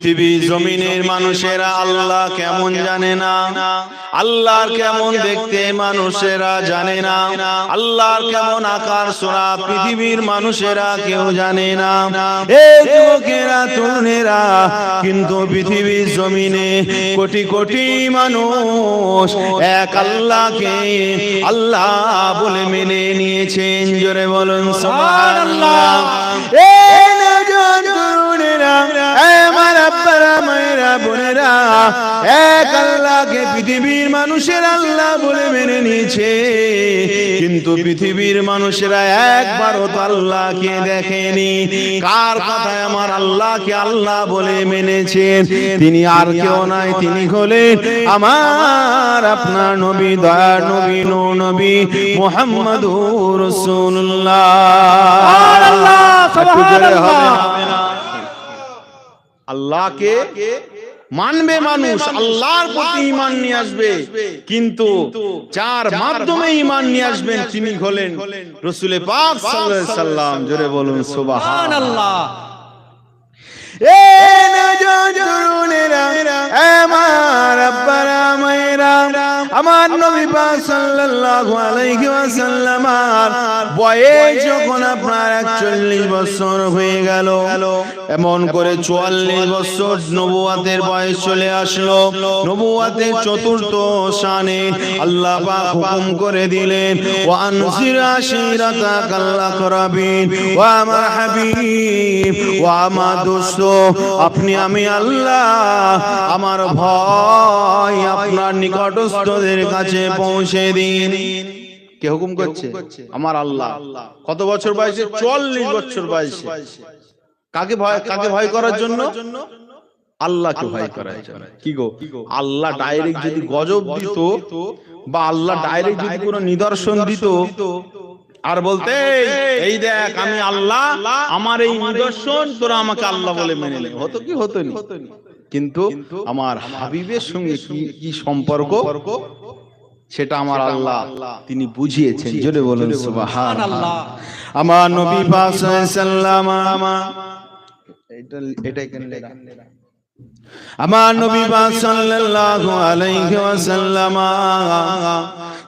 পৃথিবী জমিনের মানুষেরা আল্লাহ কেমন জানে না, আল্লাহর কেমন দেখতে মানুষেরা জানে না, আল্লাহর কেমন আকার সোনা পৃথিবীর মানুষেরা কেউ জানে না। এই যুবকেরা তরুণেরা কিন্তু পৃথিবীর জমিনে কোটি কোটি মানুষ এক আল্লাহকে আল্লাহ বলে মেনে নিয়েছেন। জোরে বলুন সুবহানাল্লাহ। এক আল্লাহকে পৃথিবীর মানুষের আল্লাহ বলে মেনে নিয়েছে, কিন্তু পৃথিবীর মানুষেরা একবারও তো আল্লাহকে দেখেনি। কার কথায় আমার আল্লাহকে আল্লাহ বলে মেনেছেন? তিনি আর কেউ নাই, তিনি হলেন আমার আপনার নবী, দয়ার নবী, নূর নবী মুহাম্মদুর রাসূলুল্লাহ। আল্লাহকে মানবে মানুষ, আল্লাহর প্রতি ঈমান নিয়ে আসবে, কিন্তু যার মাধ্যমে ঈমান নিয়ে আসবেন তিনি হলেন রাসূল পাক সাল্লাল্লাহু আলাইহি সাল্লাম। জোরে বলুন সুবহানাল্লাহ। আমার নবী পাক সাল্লাল্লাহু আলাইহি ওয়াসাল্লাম বয়স যখন আপনার 41 বছর হয়ে গেল, এমন করে 44 বছর নবুয়তের বয়স চলে আসলো। নবুয়তের চতুর্থ শানে আল্লাহ পাক হুকুম করে দিলেন, ওয়া আনজির আশিরাতাকাল আকরাবিন। ওয়া আমার হাবিব, ওয়া আমার দোস্ত, আপনি আমি আল্লাহ আমার ভয় আপনার নিকটস্থদের কাছে পৌঁছে দিন। কে হুকুম করছে? আমার আল্লাহ। কত বছর বয়সে? 44 বছর বয়সে। কাকে ভয় করার জন্য? আল্লাহকে ভয় করার জন্য। কি গো, আল্লাহ ডাইরেক্ট যদি গজব দিত বা আল্লাহ ডাইরেক্ট যদি কোনো নিদর্শন দিত আর বলতে এই দেখ আমি আল্লাহ, আমার এই নিদর্শন, তোরা আমাকে আল্লাহ বলে মেনে নে, হতো কি? হতো না। কিন্তু আমার হাবিবের সঙ্গে কি সম্পর্ক সেটা আমার আল্লাহ তিনি বুঝিয়েছেন। জোরে বলুন সুবহানাল্লাহ। আমার নবী পাক সাল্লাল্লাহু আমার নবী পাক সাল্লাল্লাহু আলাইহি ওয়াসাল্লাম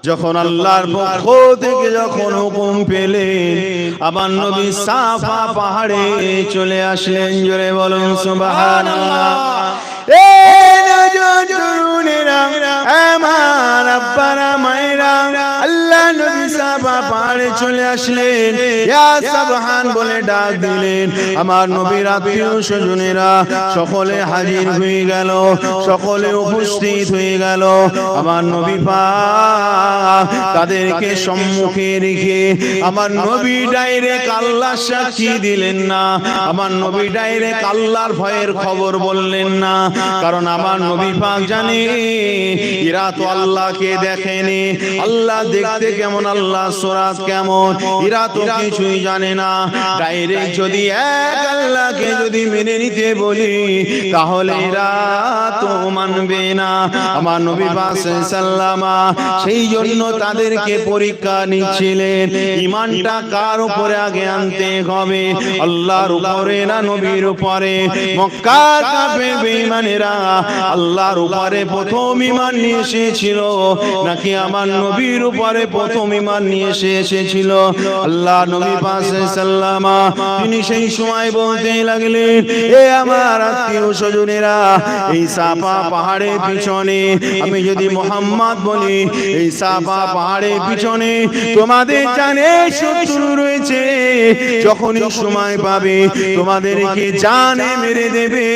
যখন আল্লাহর পক্ষ থেকে যখন হুকুম পেলেন, আমার নবী সাফা পাহাড়ে চলে আসলেন। জোরে বলুন সুবহানাল্লাহ। আমার আব্বারা মায়েরা, আল্লাহ নবী সাফা পাহাড়ে চলে আসলেন, ইয়া সুবহান বলে ডাক দিলেন। আমার নবীর আত্মীয় স্বজনেরা সকলে হাজির হয়ে গেল, সকলে উপস্থিত হয়ে গেল। আমার নবী পাক তাদেরকে সম্মুখে রেখে আমার নবী ডাইরেক্ট আল্লাহর সাক্ষী দিলেন না, আমার নবী ডাইরেক্ট আল্লাহর ভয়ের খবর বললেন না। কারণ আমার নবী পাক জানে এরা তো আল্লাহকে দেখেনি, আল্লাহ দেখতে কেমন, আল্লাহ সুরাত কেমন, এরা তো কিছুই জানে না। ডাইরেক্ট যদি এক আল্লাহকে যদি মেনে নিতে বলি তাহলে এরা তো মানবে না। আমার নবী পাক সাল্লাল্লাহু আলাইহি সেই জন্য তাদেরকে পরীক্ষা নিচ্ছিলেন, ঈমানটা কার উপরে আগে আনতে হবে, আল্লাহর উপরে না নবীর উপরে? মক্কার কাফের বেঈমানেরা আল্লাহর উপরে প্রথম ঈমান নিয়ে এসেছিল নাকি আমার নবীর উপরে প্রথম ঈমান নিয়ে এসেছিল? আল্লাহ নবী পাক সাল্লাল্লাহু আলাইহি তিনি সেই সময় বলতে লাগলেন, এ আমার আত্মীয় স্বজনেরা, এই সাফা পাহাড়ের পিছনে আমি যদি মুহাম্মদ বলি, এই সাফা পাহাড়ের পিছনে তোমাদের জানে শত্রু রয়েছে, যখনই সময় পাবে তোমাদেরকে জানে মেরে দেবে,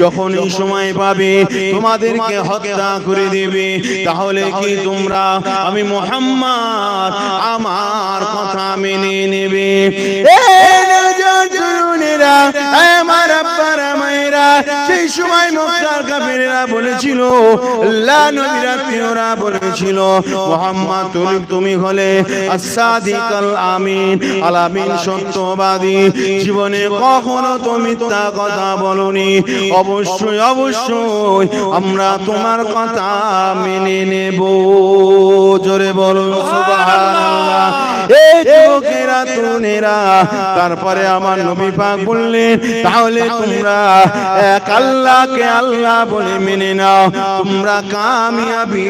যখনই সময় পাবে তোমাদেরকে হত্যা করে দেবে। তাহলে কি তোমরা আমি মুহাম্মদ আমার কথা মেনে নেবে? সেই সময় মক্কার কাফিরেরা বলেছিল, আল্লাহ নবীর আত্মীয়রা বলেছিল, মুহাম্মদ তুমি হলে as-সাদিকাল আমিন, আল-আমিন সত্যবাদী, জীবনে কখনো তো মিথ্যা কথা বলনি, অবশ্যই অবশ্যই আমরা তোমার কথা মেনে নেব। জোরে বলুন সুবহানাল্লাহ। এই যুবকেরা তরুণেরা, তারপরে আমার নবী পাক বললেন, তাহলে তোমরা এক আল্লাহকে আল্লাহ বলে মেনে নাও, তোমরা কামিয়াবি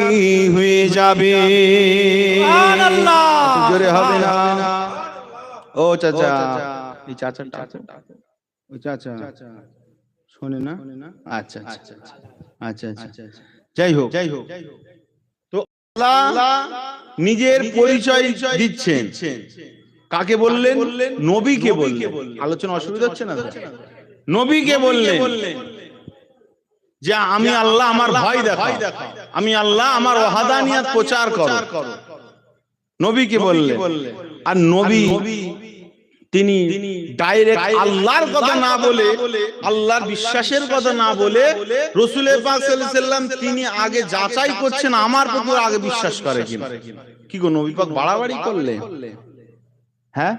হয়ে যাবে। সুবহানাল্লাহ। জোরে হবে না? ও চাচা, এই চাচাটা, ওই চাচা শোনে না? আচ্ছা আচ্ছা আচ্ছা আচ্ছা, যাই হোক, তো আল্লাহ নিজের পরিচয় দিচ্ছেন। কাকে বললেন? নবীকে বললেন। আলোচনা অসুবিধা হচ্ছে না? নবীকে বললেন যে আমি আল্লাহ, আমার ভয় দেখাও, আমি আল্লাহ, আমার ওয়াহদানিয়ত প্রচার করো। নবীকে বললেন। আর নবী তিনি ডাইরেক্ট আল্লাহর কথা না বলে, আল্লাহর বিশ্বাসের কথা না বলে, রাসূল পাক সাল্লাল্লাহু আলাইহি সাল্লাম তিনি আগে যাচাই করছেন আমার প্রতি আগে বিশ্বাস করে কিনা। কি গো, নবী পাক বাড়াবাড়ি করলেন? হ্যাঁ,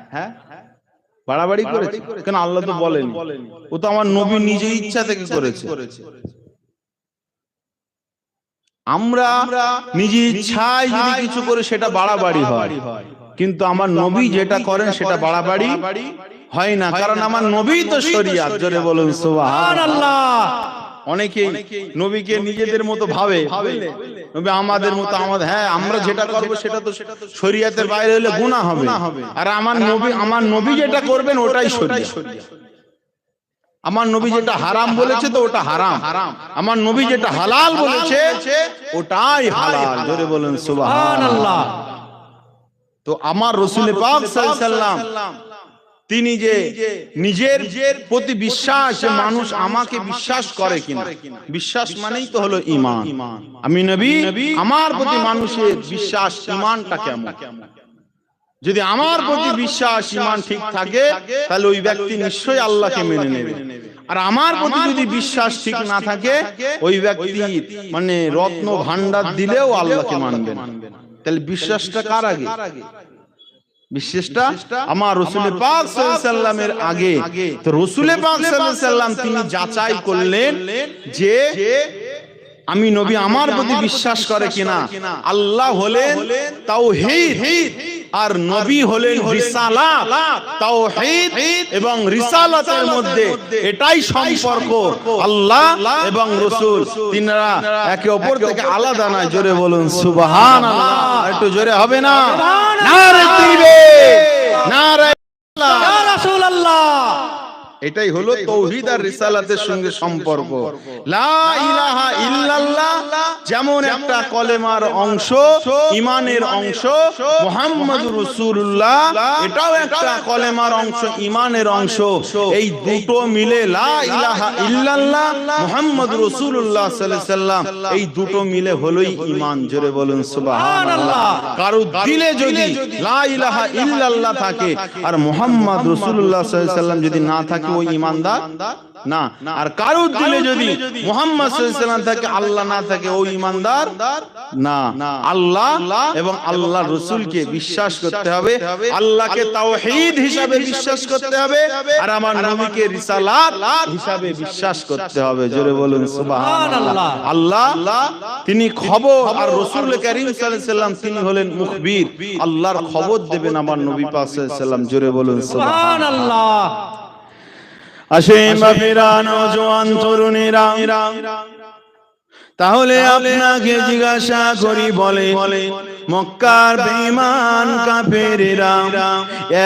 বাড়াবাড়ি করেছে কেন? আল্লাহ তো বলেন, ও তো আমার নবী নিজে ইচ্ছা থেকে করেছে। আমরা নিজে ইচ্ছায় যদি কিছু করে সেটা বাড়াবাড়ি হয়, কিন্তু আমার নবী যেটা করেন সেটা বাড়াবাড়ি হয় না, কারণ আমার নবী তো শরিয়াত। জোরে বলুন সুবহানাল্লাহ। অনেকেই নবীকে নিজেদের মতো ভাবে, নবী আমাদের মতো, আমাদের, হ্যাঁ আমরা যেটা করব সেটা তো শরিয়াতের বাইরে হলে গুনাহ হবে, আর আমার নবী যেটা করবেন ওটাই শরিয়াত। আমার নবী যেটা হারাম বলেছে তো ওটা হারাম, আমার নবী যেটা হালাল বলেছে ওটাই হালাল। জোরে বলুন সুবহানাল্লাহ। তো আমার রাসূল পাক সাল্লাল্লাহু আলাইহি সাল্লাম তিনি যে নিজের প্রতি বিশ্বাস, মানুষ আমাকে বিশ্বাস করে কিনা, বিশ্বাস মানেই তো হলো ঈমান। আমি নবী, আমার প্রতি মানুষের বিশ্বাস, ঈমানটা কেমন? যদি আমার প্রতি বিশ্বাস, ঈমান ঠিক থাকে, তাহলে ওই ব্যক্তি নিশ্চয়ই আল্লাহকে মেনে নেবে। আর আমার প্রতি যদি বিশ্বাস ঠিক না থাকে, ওই ব্যক্তি মানে রত্ন ভান্ডার দিলেও আল্লাহকে মানবে না। তাহলে বিশ্বাসটা কার আগে? বিশ্বাসটা আমার রাসূল পাক সাল্লাল্লাহু আলাইহি সাল্লামের আগে। তো রাসূল পাক সাল্লাল্লাহু আলাইহি সাল্লাম তিনি যাচাই করলেন যে আমি নবী আমার প্রতি বিশ্বাস করে কিনা। আল্লাহ হলেন তাওহীদ আর নবী হলেন রিসালাত। তাওহীদ এবং রিসালাতের মধ্যে এটাই সম্পর্ক। আল্লাহ এবং রাসূল তিনরা একে অপর থেকে আলাদা নয়। জোরে বলুন সুবহানাল্লাহ। একটু জোরে হবে না? নারে তাকবীর, নারে আল্লাহ, ইয়া রাসূলুল্লাহ। এটাই হলো তাওহীদ আর রিসালাতের সঙ্গে সম্পর্ক। লা ইলাহা ইল্লাল্লাহ যেমন একটা কলেমার অংশ, ঈমানের অংশ, মুহাম্মাদুর রাসূলুল্লাহ এটাও একটা কলেমার অংশ, ঈমানের অংশ। এই দুটো মিলে লা ইলাহা ইল্লাল্লাহ মুহাম্মাদুর রাসূলুল্লাহ সাল্লাল্লাহু আলাইহি সাল্লাম, এই দুটো মিলে হলোই ঈমান। জোরে বলুন সুবহানাল্লাহ। কারো দিলে যদি লা ইলাহা ইল্লাল্লাহ থাকে আর মুহাম্মদ রাসূলুল্লাহ সাল্লাল্লাহু আলাইহি সাল্লাম যদি না থাকে, ওই ঈমানদার না। আর কারো দিলে যদি মুহাম্মদ সাল্লাল্লাহু আলাইহি সাল্লাম থাকে, আল্লাহ না থাকে, ওই ঈমানদার না। আল্লাহ এবং আল্লাহর রাসূলকে বিশ্বাস করতে হবে, আল্লাহকে তাওহীদ হিসাবে বিশ্বাস করতে হবে, আর আমার নবীকে রিসালাত হিসাবে বিশ্বাস করতে হবে। জোরে বলুন সুবহানাল্লাহ। আল্লাহ তিনি খবর, আর রাসূল কারীম সাল্লাল্লাহু আলাইহি সাল্লাম তিনি হলেন মুখবির, আল্লাহর খবর দেবেন আমার নবী পাক সাল্লাল্লাহু আলাইহি সাল্লাম। জোরে বলুন সুবহানাল্লাহ। আসেন বাপেরা, নওজোয়ান তরুণেরা, তাহলে আপনাকে জিজ্ঞাসা করি, বলে মক্কার বেঈমান কাফেরেরা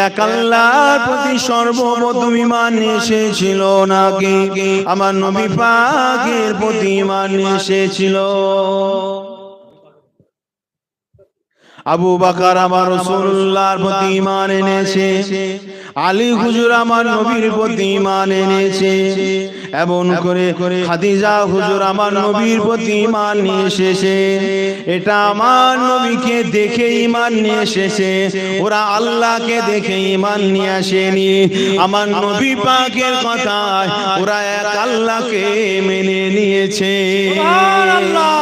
এক আল্লাহর প্রতি সর্বপ্রথম ঈমান এসেছিল নাকি আমার নবী পাকের প্রতি ঈমান এসেছিল? আবু বকর আমার রাসূলুল্লাহর প্রতি ঈমান এনেছে, আলী হুজুর আমার নবীর প্রতি ঈমান এনেছে, এমন করে খাদিজা হুজুর আমার নবীর প্রতি ঈমান নিয়ে এসেছে। এটা আমার নবীকে দেখে ঈমান নিয়ে এসেছে, ওরা আল্লাহকে দেখে ঈমান নিয়ে আসেনি। আমার নবী পাকের কথায় ওরা এক আল্লাহকে মেনে নিয়েছে। সুবহানাল্লাহ।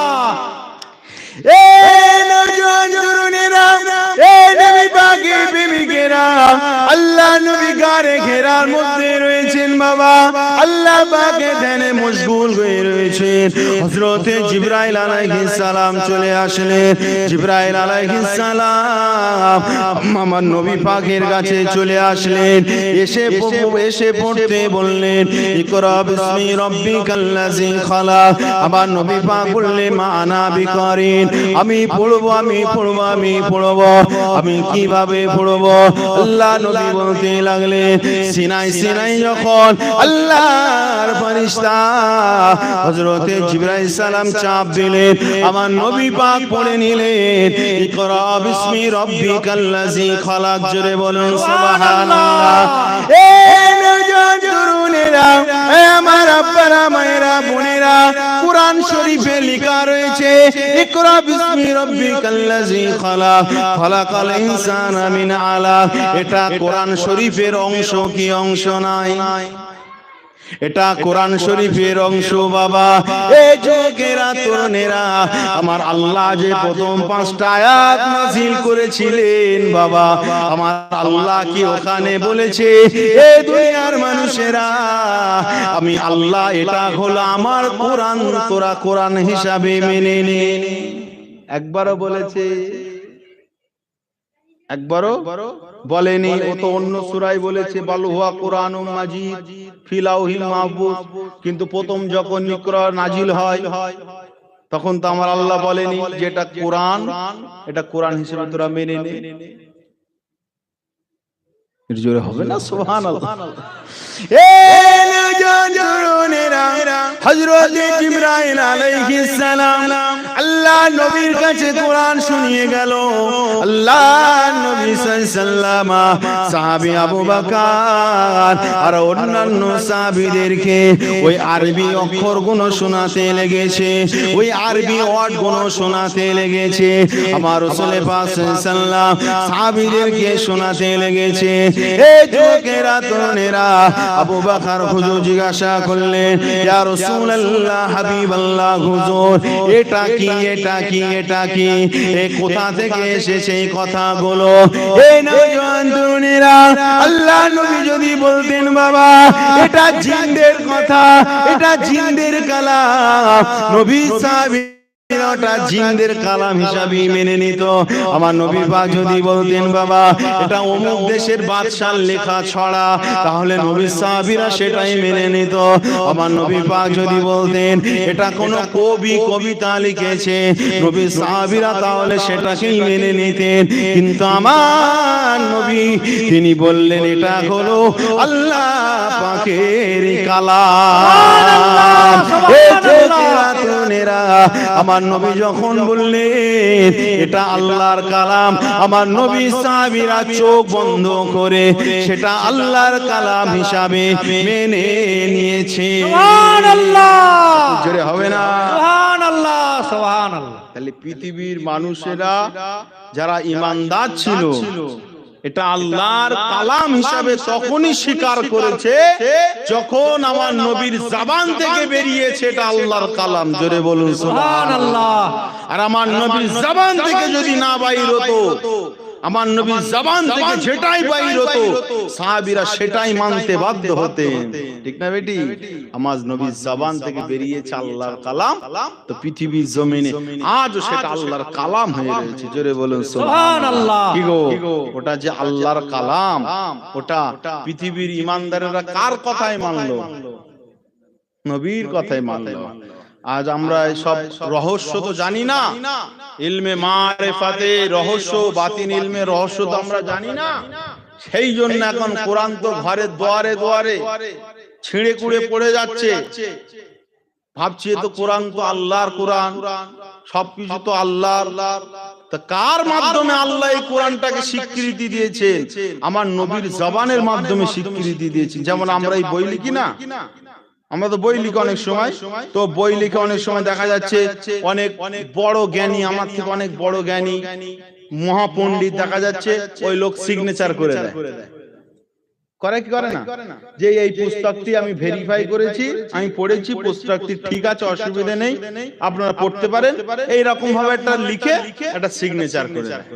আল্লাহ নবী গারে ঘেরার মধ্যে রয়েছেন বাবা, আল্লাহ পাকের ধ্যানে মশগুল হয়ে রয়েছেন। হযরতে জিবরাইল আলাইহিস সালাম চলে আসলেন। জিবরাইল আলাইহিস সালাম আমার নবী পাকের কাছে চলে আসলেন। এসে পড়তে বললেন, ইকরা বিসমি রাব্বিকাল্লাযী খালাক। আমার নবী পাক বললেন, মা আনা বিকারিন, আমি পড়বো, আমি পড়বো, আমি পড়বো। আমি কিভাবে পড়বো? আল্লাহ নবী বলতে লাগলেন, সিনাই যখন আল্লাহর ফেরেশতা হযরতে জিবরাইল সালাম চাপ দিলেন, আমার নবী পাক পড়ে নিলেন, ইকরা বিসমি রাব্বিকাল্লাযী খালাক। জোরে বলুন সুবহানাল্লাহ। আমার আব্বারা, মায়েরা, বোনেরা, কুরআন শরীফে লেখা রয়েছে, ইকরা বিসমি রাব্বিকাল্লাযী খালাক, খালাকাল ইনসানা মিন আলাক। এটা কোরআন শরীফের অংশ কি অংশ নাই? এটা কোরআন শরীফের অংশ বাবা। এই যুবকেরা, তরুণেরা, আমার আল্লাহ যে প্রথম 5টা আয়াত নাযিল করেছিলেন বাবা, আমার আল্লাহ কি ওখানে বলেছে, এই দুনিয়ার মানুষেরা, আমি আল্লাহ এটা হলো আমার কোরআন, তোরা কোরআন হিসাবে মেনে নে? একবারও বলেছে? একবারও বলেনি। ও তো অন্য সূরায় বলেছে, বাল হুয়া কুরআনুম মাজিদ ফি লাউহিল মাহফুজ। কিন্তু প্রথম যখন ইকরা নাজিল হয় তখন তো আমার আল্লাহ বলেনি যে এটা কোরআন, এটা কোরআন হিসেবে তোরা মেনে নে। এর জোরে হবে না সুবহানাল্লাহ। হযরত জিবরাইল আলাইহিস সালাম আল্লাহ নবীর কাছে কোরআন শুনিয়ে গেল। আল্লাহ নবী সাল্লাল্লাহু আলাইহি ওয়াসাল্লাম সাহাবী আবু বকর আর অন্যান্য সাহাবীদেরকে ওই আরবি অক্ষরগুলো শোনাতে লেগেছে, ওই আরবি ওয়ার্ডগুলো শোনাতে লেগেছে। আমার রাসূল পাক সাল্লাল্লাহু আলাইহি ওয়াসাল্লাম সাহাবীদেরকে শোনাতে লেগেছে। এই যুবকেরা, তরুণেরা, আবু বকর হুজুর জিজ্ঞাসা করলেন, ইয়া রাসূলুল্লাহ, হাবিবাল্লাহ হুজুর, এটা কি, এটা কি, এটা কি? এই কোথা থেকে এসেছে এই কথাগুলো? এই নওজোয়ান তরুণেরা, আল্লাহ নবী যদি বলতেন বাবা এটা জিনদের কথা, এটা জিনদের কালাম, নবী সাহাবী এটা জিনদের কালাম হিসাবে মেনে নিত। আমার নবী পাক যদি বলতেন বাবা এটা অমুক দেশের বাদশার লেখা ছড়া, তাহলে নবী সাহাবীরা সেটাই মেনে নিত। আমার নবী পাক যদি বলতেন এটা কোন কবি কবিতা লিখেছে, নবী সাহাবীরা তাহলে সেটাকেই মেনে নিতেন। কিন্তু আমার নবী তিনি বললেন এটা হলো আল্লাহ পাকের কালাম। আমার নবী যখন বললেন এটা আল্লাহর কালাম, আমার নবী সাহাবীরা চোখ বন্ধ করে সেটা আল্লাহর কালাম হিসাবে মেনে নিয়েছে। সুবহানাল্লাহ। জোরে হবে না সুবহানাল্লাহ, সুবহানাল্লাহ। তাহলে পৃথিবীর মানুষেরা যারা ঈমানদার ছিল এটা আল্লাহর কালাম হিসাবে তখনই স্বীকার করেছে যখন আমার নবীর জবান থেকে বেরিয়েছে এটা আল্লাহর কালাম। জোরে বলুন সুবহানাল্লাহ। আর আমার নবীর জবান থেকে যদি না বাইর হতো, আমার নবীর জবান থেকে যেটাই বাইর হতো সাহাবীরা সেটাই মানতে বাধ্য হতেন। ঠিক না বেটি? আমার নবীর জবান থেকে বেরিয়েছে আল্লাহর কালাম, তো পৃথিবীর জমিনে আজও সেটা আল্লাহর কালাম হয়ে রয়েছে। জোরে বলুন সুবহানাল্লাহ। কি গো, ওটা যে আল্লাহর কালাম, ওটা পৃথিবীর ঈমানদারেরা কার কথাই মানলো? নবীর কথাই মানলো। আজ আমরা সব রহস্য তো জানি না, ইলমে মারিফাতে রহস্য, বাতিন ইলমে রহস্য তো আমরা জানি না। সেই জন্য এখন কোরআন তো ঘরে দুয়ারে দুয়ারে ছিঁড়ে কুড়ে পড়ে যাচ্ছে। ভাবছি তো কোরআন তো আল্লাহর কোরআন, সবকিছু তো আল্লাহর। তা কার মাধ্যমে আল্লাহ এই কোরআনটাকে স্বীকৃতি দিয়েছেন? আমার নবীর জবানের মাধ্যমে স্বীকৃতি দিয়েছেন। যেমন আমরা এই বই লিখি না, আমরা তো বই লিখি অনেক সময়, তো বই লিখে অনেক সময় দেখা যাচ্ছে অনেক বড় জ্ঞানী, আমার থেকে অনেক বড় জ্ঞানী মহাপণ্ডিত দেখা যাচ্ছে ওই লোক সিগনেচার করে দেয়। করে কি করে না, যে এই পুস্তকটি আমি ভেরিফাই করেছি, আমি পড়েছি, পুস্তকটি ঠিক আছে, অসুবিধা নেই, আপনারা পড়তে পারেন, এই রকম ভাবে একটা লিখে একটা সিগনেচার করে দেয়।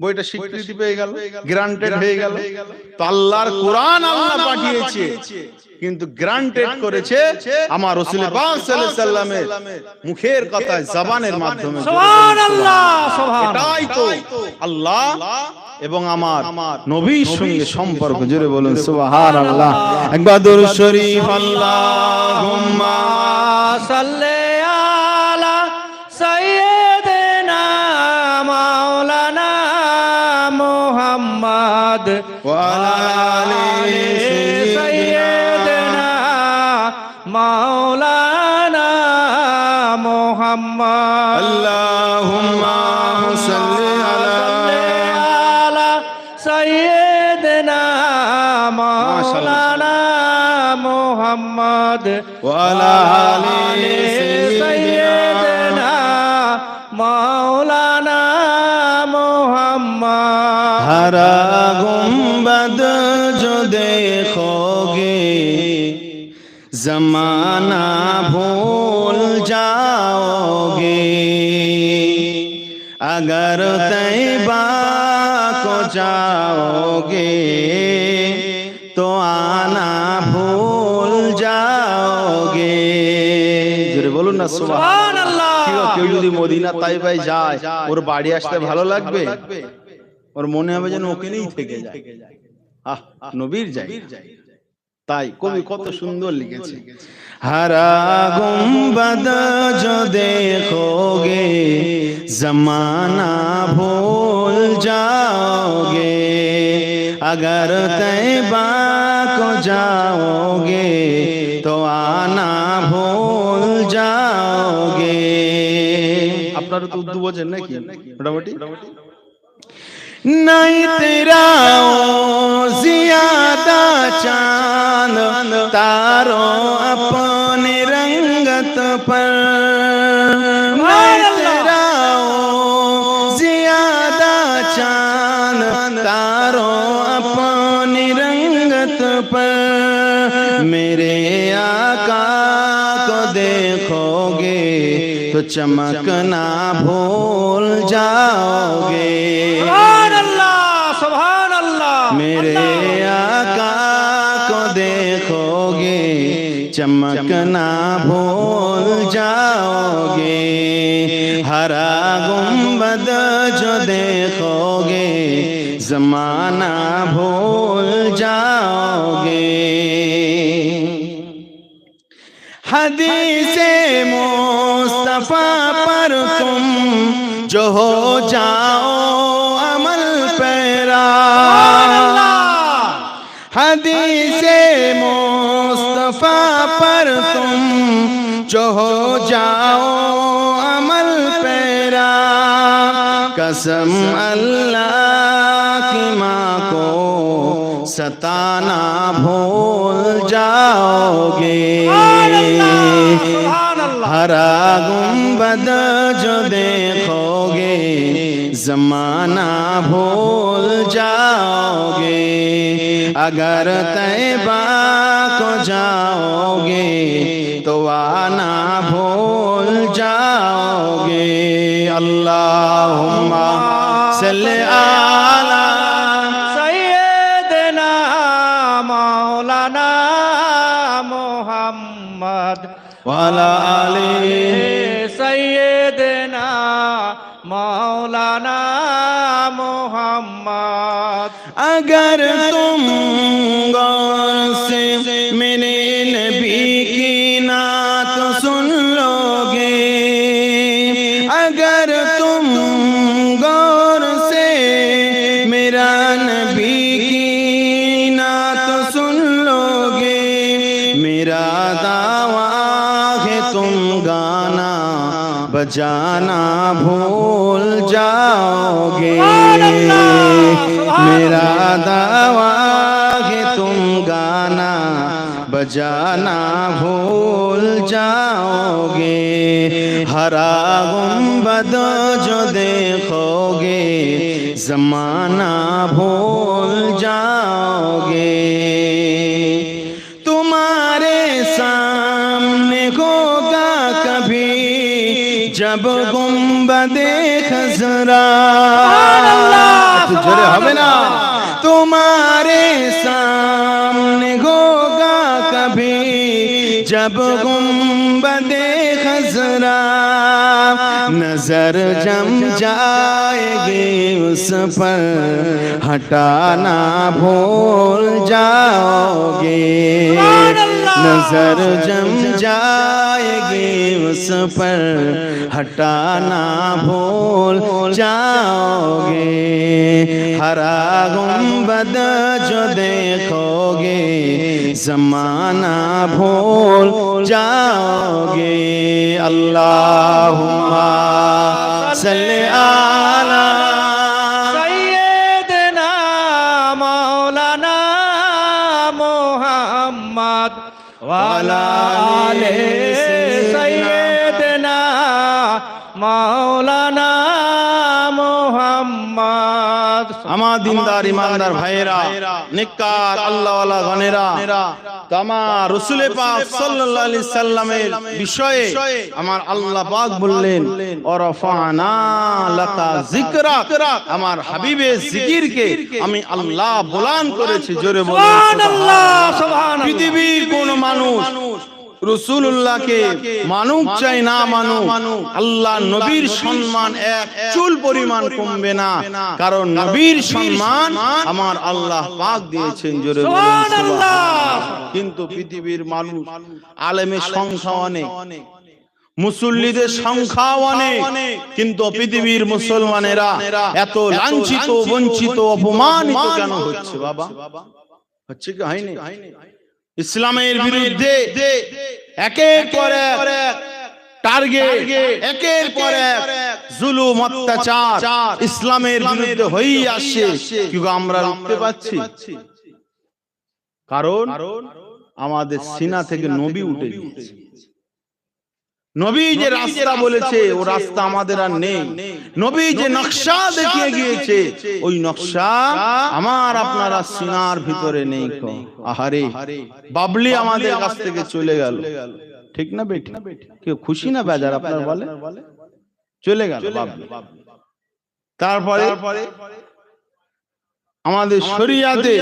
বইটা স্বীকৃতি পেয়ে গেল, গ্রান্টেড হয়ে গেল। তো আল্লাহর কোরআন আল্লাহ পাঠিয়েছে, কিন্তু গ্রান্টেড করেছে আমার রাসূল পাক সাল্লাল্লাহু আলাইহি সাল্লামের মুখের কথা, জবানের মাধ্যমে। সুবহানাল্লাহ, সুবহানাল্লাহ। এটাই তো আল্লাহ এবং আমার নবীর সঙ্গে সম্পর্ক। জোরে বলুন সুবহানাল্লাহ। একবার দরুদ শরীফ। আল্লাহুম্মা সাল্লি আলা সাইয়্যিদিনা মাওলানা মুহাম্মদ ওয়া আলা আলি সাইয়্যিদিনা মাওলানা মুহাম্মদ। আল্লাহুম্মা সাল্লি আলা সাইয়্যিদিনা মাওলানা মুহাম্মদ ওয়া আলা আলি সাইয়্যিদিনা মাওলানা মুহাম্মদ। हरा गुंबद जो देखोगे जमाना भूल जाओगे, अगर तैबा को जाओगे तो आना भूल जाओगे। জোরে বলুন না সুবহানাল্লাহ। কেউ যদি মদিনা তাইবায় যায়, ওর বাড়ি আসতে ভালো লাগবে? ওর মনে হবে যেন ওখানেই থেকে যায়। আহ, নবীর যাই। তাই কবি কত সুন্দর লিখেছে, हरा गुंबद जो देखोगे जमाना भूल जाओगे, अगर तैबा को जाओगे तो आना भूल जाओगे। আপনারা তো উর্দু বোঝেন নাকি মোটামুটি? नहीं तेरा ज्यादा चांद तारो अपने रंगत पर, नहीं तेरा ज्यादा चांद तारो अपनी रंगत पर, मेरे आका को देखोगे तो चमकना भूल जाओगे। मेरे आका को देखोगे चमकना भूल जाओगे, हरा गुंबद जो देखोगे जमाना भूल जाओगे। हदीसे मुस्तफा पर तुम जो हो जाओ अमल पैरा, हदीसे मुस्तफा पर तुम जो हो जाओ अमल पैरा, कसम अल्लाह की माँ को सताना भूल जाओगे। हरा गुंबद जो देखोगे जमाना भूल जाओगे, अगर तैबा को जाओगे तो आना भूल जाओगे। अल्लाहुम्मा सल्ली अला सैय्यिदिना मौलाना मुहम्मद वाला आले सैय्यिदिना मौलाना मुहम्मद। अगर तुम गौर से मेरे नबी की नात सुन लोगे, अगर तुम गौर से मेरा नबी की नात सुन लोगे, मेरा दावा है तुम गाना बजाना भूल जाओगे। मेरा दावा है तुम गाना बजाना भूल जाओगे। हरा गुंबद जो देखोगे जमाना भूल जाओगे। जब गुंबदे खजरा जोरे হবে না तुम्हारे सामने होगा कभी जब गुंबदे खजरा नजर जम जाएगी उस पर हटाना भूल जाओगे नजर जम जाएगी उस पर हटाना भूल जाओगे हरा गुंबद जो देखोगे ज़माना भूल जाओगे अल्लाहुम्मा सल्ली अला सैयदना मौलाना मोहम्मद वाला आले सैयदना मौलाना मोहम्मद আমার দিনদার ইমানদার ভাইয়েরা নেককার আল্লাহওয়ালা গণেরা তো আমার রাসূল পাক সাল্লাল্লাহু আলাইহি সাল্লামের বিষয়ে আমার আল্লাহ পাক বললেন ওয়ারাফানা লাকা যিকরাক আমার হাবিবের জিকিরকে আমি আল্লাহ বুলান করেছি জোরে বলুন সুবহানাল্লাহ সুবহানাল্লাহ পৃথিবীর কোন মানুষ রাসূলুল্লাহকে মানুক চাই না মানুক আল্লাহ নবীর সম্মান এক চুল পরিমাণ কমবে না কারণ নবীর সম্মান আমার আল্লাহ পাক দিয়েছেন জোরে বলুন সুবহানাল্লাহ কিন্তু পৃথিবীর মানুষ আলেমের সংখ্যা অনেক মুসল্লিদের সংখ্যা অনেক কিন্তু পৃথিবীর মুসলমানেরা এত লাঞ্ছিত বঞ্চিত অপমানিত কেন হচ্ছে বাবা হচ্ছে কি হয়নি ইসলামের বিরুদ্ধে একের পর এক টার্গেট একের পর এক জুলুম অত্যাচার ইসলামের বিরুদ্ধে হয়েই আসছে কিন্তু আমরা রুখতে পারছি কারণ আমাদের সিনা থেকে নবী উঠে গিয়েছে নবী যে রাস্তা বলেছে ও রাস্তা আমাদের আর নেই নবী যে নকশা দেখিয়ে গিয়েছে ওই নকশা আমার আপনারা সিনার ভিতরে নেই আহারে বাবলি আমাদের কাছ থেকে চলে গেল ঠিক না বেটি কেউ খুশি না বেজার আপনার বলে চলে গেল বাবলি তারপরে আমাদের শরিয়াতে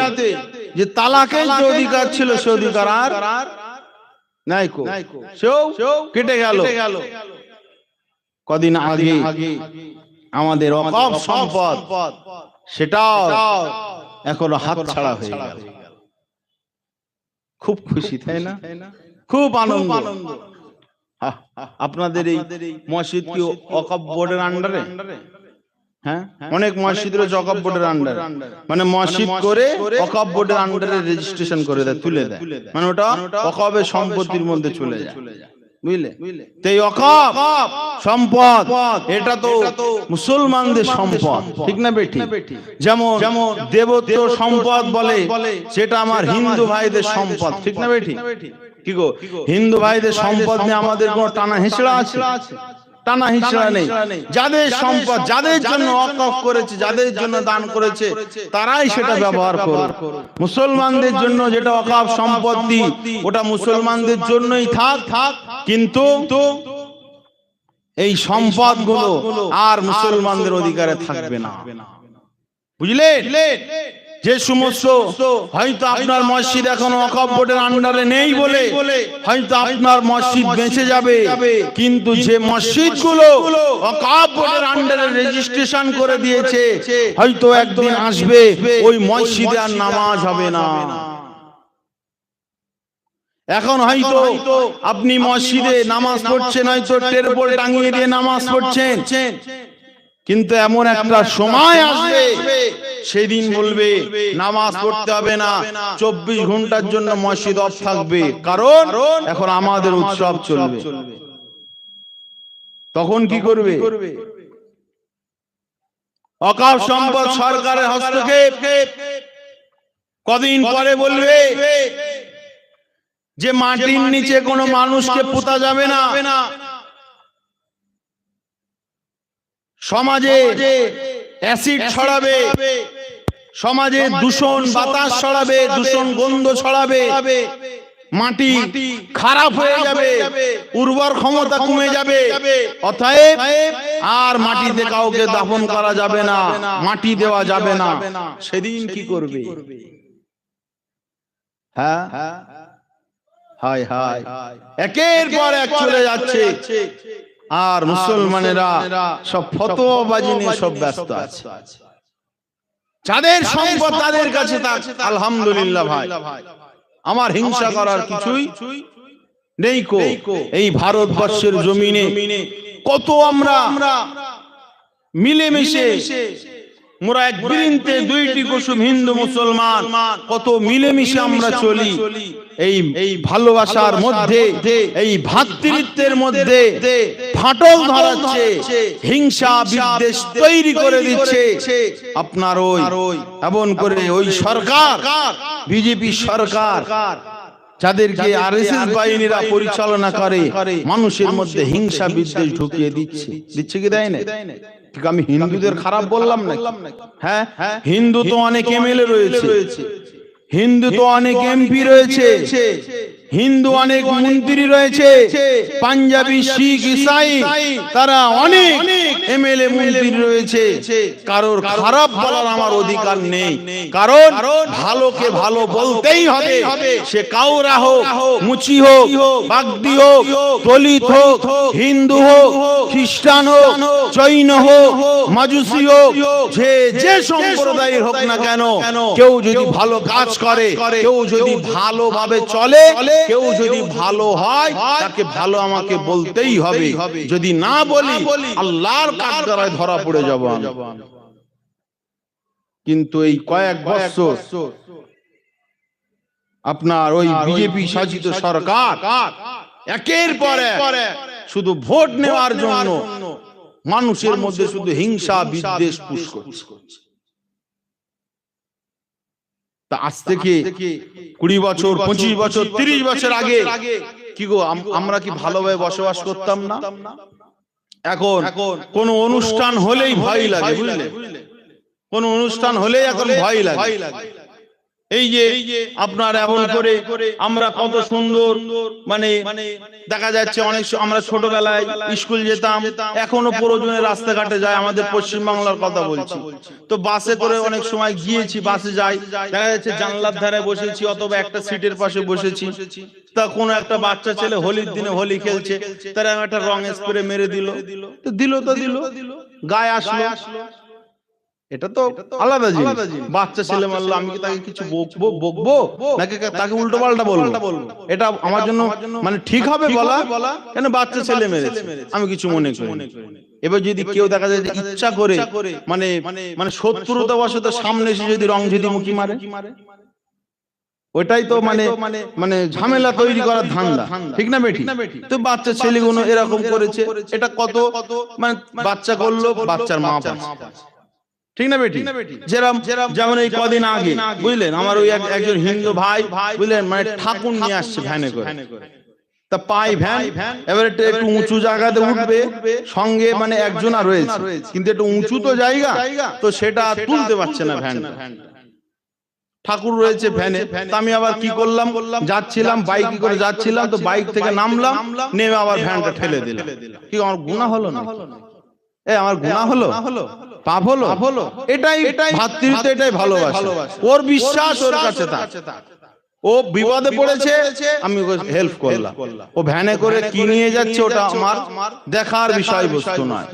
যে তালাকের যে অধিকার ছিল সে অধিকার আর নাইকো সেও কেটে গেল কদিন আগে আমাদের ওয়াকফ সম্পদ সেটাও এখনো হাতছাড়া হয়ে গেল খুব খুশি তাই না খুব আনন্দ আপনাদের এই মসজিদ কি ওয়াকফ বোর্ডের আন্ডারে হ্যাঁ অনেক মসজিদের ওয়াকফ বোর্ডের আন্ডারে মানে মসজিদ করে ওয়াকফ বোর্ডের আন্ডারে রেজিস্ট্রেশন করে দেয় তুলে দেয় মানে ওটা ওয়াকফের সম্পত্তির মধ্যে চলে যায় বুঝলে তো এই ওয়াকফ সম্পদ এটা তো মুসলমানদের সম্পদ ঠিক না বেটি যেমন দেবত্ব সম্পদ বলে সেটা আমার হিন্দু ভাইদের সম্পদ ঠিক না বেটি কি গো হিন্দু ভাইদের সম্পদ নিয়ে আমাদের কোনো টানা হেঁচড়া আছে টানা হিচড়া নেই যাদের সম্পদ যাদের জন্য ওয়াকফ করেছে যাদের জন্য দান করেছে তারাই সেটা ব্যবহার করবে মুসলমানদের জন্য যেটা ওয়াকফ সম্পত্তি ওটা মুসলমানদের জন্যই থাক কিন্তু এই সম্পদগুলো আর মুসলমানদের অধিকারে থাকবে না বুঝলেন যে সমস্ত হয়তো আপনার মসজিদ এখন ওয়াকফ বোর্ডের আন্ডারে নেই বলে হয়তো আপনার মসজিদ বেঁচে যাবে কিন্তু যে মসজিদগুলো ওয়াকফ বোর্ডের আন্ডারে রেজিস্ট্রেশন করে দিয়েছে হয়তো একদিন আসবে ওই মসজিদে আর নামাজ হবে না এখন হয়তো আপনি মসজিদে নামাজ পড়ছেন হয়তো টেরপল টাঙিয়ে দিয়ে নামাজ পড়ছেন কিন্তু এমন একটা সময় আসবে সেদিন বলবে নামাজ পড়তে হবে না 24 ঘন্টার জন্য মসজিদ অফ থাকবে কারণ এখন আমাদের উৎসব চলবে তখন কি করবে ওয়াকফ সম্পদ সরকারের হস্তক্ষেপ কদিন পরে বলবে যে মাটির নিচে কোনো মানুষকে পোতা যাবে না সমাজে অ্যাসিড ছড়াবে সমাজে দূষণ বাতাস ছড়াবে দূষণ গন্ধ ছড়াবে মাটি খারাপ হয়ে যাবে, উর্বর ক্ষমতা কমে যাবে, অতএব আর মাটিতে কাউকে দাফন করা যাবে না, মাটি দেওয়া যাবে না। সেদিন কি করবে? হ্যাঁ, হায় হায়, একের পর এক চলে যাচ্ছে, আর মুসলমানেরা সব ফতোয়াবাজি নিয়ে সব ব্যস্ত আছে। যাদের সম্পদ তাদের কাছে থাক, আলহামদুলিল্লাহ ভাই, আমার হিংসা করার কিছুই নেই কো। এই ভারতবর্ষের জমিনে কত আমরা মিলেমিশে, মোরা এক বৃন্তে দুইটি কুসুম, হিন্দু মুসলমান কত মিলেমিশে আমরা চলি। এই ভালোবাসার মধ্যে, এই ভ্রাতৃত্বের মধ্যে ফাটল ধরাচ্ছে, হিংসা বিদ্বেষ তৈরি করে দিচ্ছে আপনার ওই এমন করে ওই সরকার, বিজেপি সরকার, যাদেরকে আরএসএস বাহিনীরা পরিচালনা করে, মানুষের মধ্যে হিংসা বিদ্বেষ ঢুকিয়ে দিচ্ছে কি দেয় না? ঠিক আমি হিন্দুদের খারাপ বললাম না? হ্যাঁ, হিন্দু তো অনেক এমএলএ রয়েছে, হিন্দু তো অনেক এমপি রয়েছে, হিন্দু অনেক মন্ত্রী রয়েছে, পাঞ্জাবি, শিখ, ইসাই, তারা অনেক এমএলএ মন্ত্রী রয়েছে। কারোর খারাপ বলার আমার অধিকার নেই, কারণ ভালোকে ভালো বলতেই হবে। সে কাউরা হোক, মুচি হোক, বাগদি হোক, দলিত হোক, হিন্দু হোক, খ্রিস্টান হোক, জৈন হোক, মাজুসি হোক, যে সম্প্রদায়ের হোক না কেন, কেউ যদি ভালো কাজ করে, কেউ যদি ভালোভাবে চলে, কেউ যদি ভালো হয়, তাকে ভালো আমাকে বলতেই হবে। যদি না বলি, আল্লাহর কাঠগড়ায় ধরা পড়ে যাব। কিন্তু এই কয়েক বছর আপনার ওই বিজেপি শাসিত সরকার একের পর এক শুধু ভোট নেওয়ার জন্য মানুষের মধ্যে শুধু হিংসা বিদ্বেষ পুশ করছে। আজ থেকে 20 বছর, 25 বছর, 30 বছর আগে কি গো, আমরা কি ভালোভাবে বসবাস করতাম না? এখন কোন অনুষ্ঠান হলেই ভয় লাগে, বুঝলে? কোন অনুষ্ঠান হলেই এখন ভয় লাগে। এই যে আপনার এমন করে আমরা কত সুন্দর, মানে দেখা যাচ্ছে অনেক, আমরা ছোটবেলায় স্কুল যেতাম, এখনো প্রয়োজনে রাস্তাঘাটে যায়, আমাদের পশ্চিমবাংলার কথা বলছি, তো বাসে করে অনেক সময় গিয়েছি, বাসে যাই, দেখা যাচ্ছে জানলার ধারে বসেছি অথবা একটা সিটের পাশে বসেছি, তা কোনো একটা বাচ্চা ছেলে হোলির দিনে হোলি খেলছে, তারা একটা রং স্প্রে মেরে দিল, গায়ে আসলো, এটা তো আলাদা জিনিস। বাচ্চা ছেলে মারলো, আমি কি তাকে কিছু বকবো নাকি তাকে উল্টো পাল্টা বলবো? এটা আমার জন্য মানে ঠিক হবে বলা? কেন বাচ্চা ছেলে মেরেছে, আমি কিছু মনে করি। এবার যদি কেউ দেখা যায় ইচ্ছা করে, মানে মানে শত্রুতা বশত সামনে এসে যদি রং যদি মুখি মারে, ওইটাই তো মানে মানে ঝামেলা তৈরি করার ধান্দা, ঠিক না বেটি? তো বাচ্চা ছেলেগুলো এরকম করেছে, এটা কত মানে বাচ্চা করলো, বাচ্চার মা পাচ্ছে, ঠিক না বেটি? যেমন এই কদিন আগে বুঝলেন, আমার ওই একজন হিন্দু ভাই বুঝলেন, মানে ঠাকুর নিয়ে আসছে ভ্যানে করে, তা পাই ভ্যান, এবারে একটু উঁচু জায়গাতে উঠবে, সঙ্গে মানে একজন আর রয়েছে, কিন্তু একটু উঁচু তো জায়গা, তো সেটা তুলতে পারছে না ভ্যান, ঠাকুর রয়েছে ভ্যানে। তা আমি আবার কি করলাম, যাচ্ছিলাম বাইকে করে যাচ্ছিলাম, তো বাইক থেকে নামলাম, নেমে আবার ভ্যানটা ঠেলে দিলাম। কি আমার গুনাহ হলো না? আমার গুনাহ হলো, পাপ হলো? এটাই ভাতৃত্ব, এটাই ভালোবাসা। ওর বিশ্বাস ওর কাছে থাকে, ও বিপদে পড়েছে, আমি হেল্প করলাম। ও ভ্যানে করে কি নিয়ে যাচ্ছে ওটা আমার দেখার বিষয়বস্তু নয়।